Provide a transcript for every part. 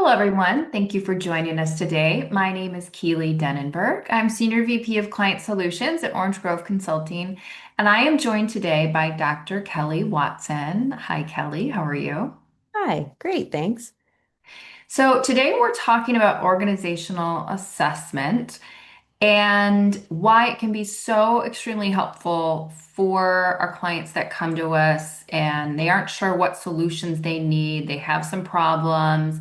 Hello, everyone. Thank you for joining us today. My name is Keely Denenberg. I'm Senior VP of Client Solutions at Orange Grove Consulting, and I am joined today by Dr. Kelly Watson. Hi, Kelly. How are you? Hi, great, thanks. So, today we're talking about organizational assessment and why it can be so extremely helpful for our clients that come to us and they aren't sure what solutions they need. They have some problems.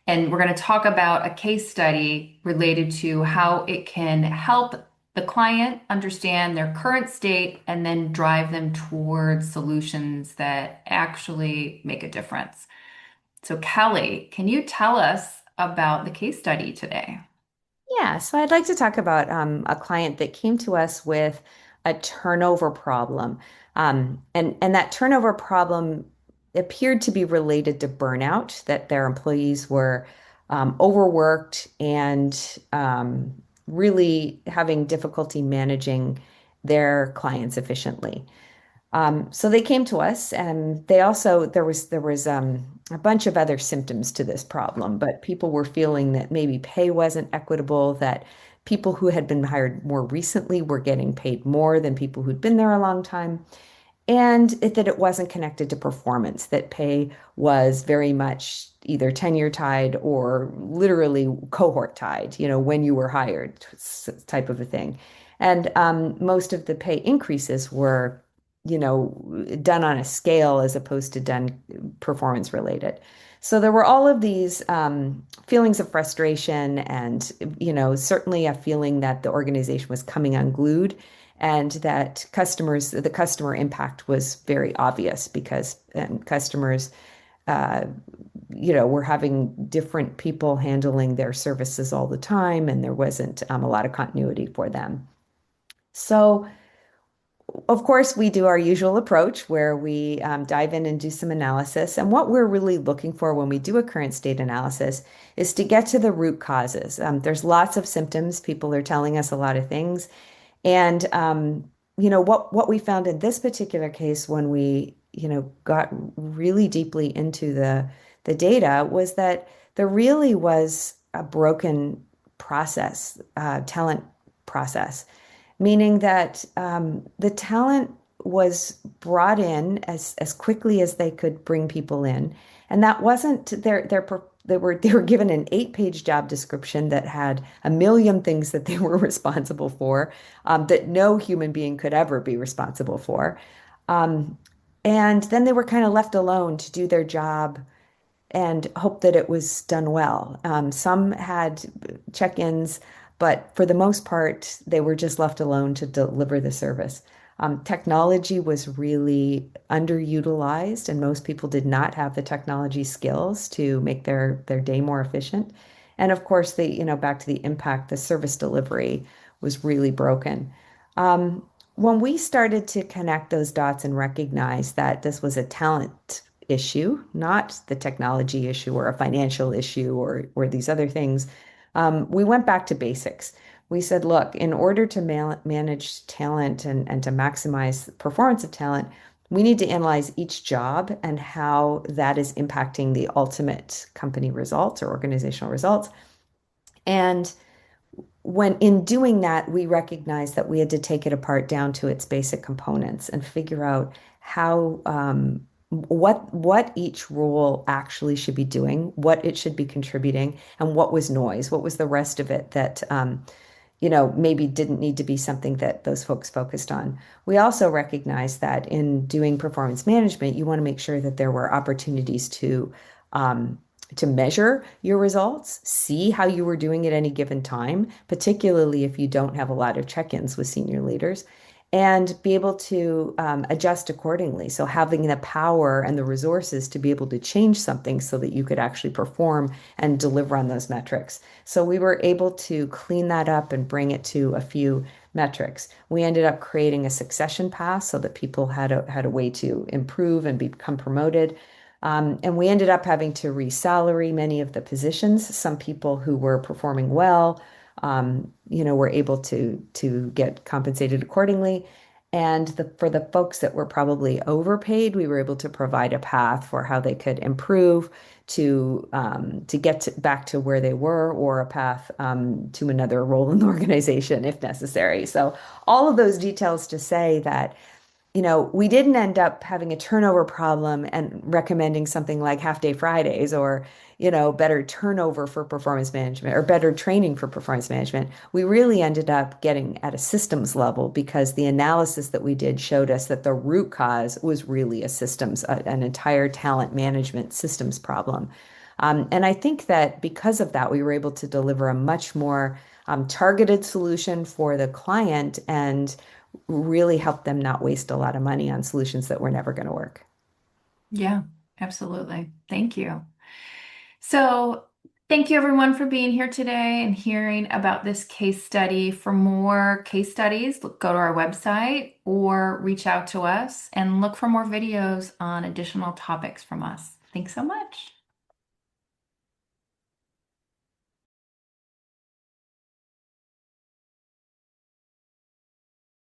And we're going to talk about a case study related to how it can help the client understand their current state and then drive them towards solutions that actually make a difference. So, Kelly, can you tell us about the case study today? Yeah, so I'd like to talk about a client that came to us with a turnover problem. And that turnover problem appeared to be related to burnout, that their employees were overworked and really having difficulty managing their clients efficiently. So they came to us, and they also there was a bunch of other symptoms to this problem, but people were feeling that maybe pay wasn't equitable, that people who had been hired more recently were getting paid more than people who'd been there a long time, and that it wasn't connected to performance, that pay was very much either tenure tied or literally cohort tied, when you were hired, type of a thing. And most of the pay increases were, done on a scale as opposed to done performance related. So there were all of these feelings of frustration and, certainly a feeling that the organization was coming unglued and that the customer impact was very obvious because customers, uh, were having different people handling their services all the time, and there wasn't a lot of continuity for them. So, of course, we do our usual approach where we dive in and do some analysis. And what we're really looking for when we do a current state analysis is to get to the root causes. There's lots of symptoms. People are telling us a lot of things. And what we found in this particular case when we got really deeply into the data was that there really was a broken process, talent process, meaning that the talent was brought in as quickly as they could bring people in, and that wasn't they were given an 8-page job description that had a million things that they were responsible for, that no human being could ever be responsible for. Um, and then they were kind of left alone to do their job and hope that it was done well. Some had check-ins, but for the most part, they were just left alone to deliver the service. Technology was really underutilized, and most people did not have the technology skills to make their day more efficient. And of course, back to the impact, the service delivery was really broken. When we started to connect those dots and recognize that this was a talent issue, not the technology issue or a financial issue or these other things, we went back to basics. We said, look, in order to manage talent and to maximize the performance of talent, we need to analyze each job and how that is impacting the ultimate company results or organizational results. And when in doing that, we recognized that we had to take it apart down to its basic components and figure out how what each role actually should be doing, what it should be contributing, and what was noise, what was the rest of it that maybe didn't need to be something that those folks focused on. We also recognized that in doing performance management, you want to make sure that there were opportunities um, to measure your results, see how you were doing at any given time, particularly if you don't have a lot of check-ins with senior leaders, and be able to adjust accordingly. So having the power and the resources to be able to change something so that you could actually perform and deliver on those metrics. So we were able to clean that up and bring it to a few metrics. We ended up creating a succession path so that people had a way to improve and become promoted. And we ended up having to re-salary many of the positions. Some people who were performing well, were able to get compensated accordingly. And for the folks that were probably overpaid, we were able to provide a path for how they could improve to get back to where they were, or a path to another role in the organization if necessary. So all of those details to say that we didn't end up having a turnover problem and recommending something like half day Fridays or, better turnover for performance management or better training for performance management. We really ended up getting at a systems level because the analysis that we did showed us that the root cause was really an entire talent management systems problem. And I think that because of that, we were able to deliver a much more targeted solution for the client and really help them not waste a lot of money on solutions that were never going to work. Yeah, absolutely. Thank you. So, thank you everyone for being here today and hearing about this case study. For more case studies, go to our website or reach out to us and look for more videos on additional topics from us. Thanks so much.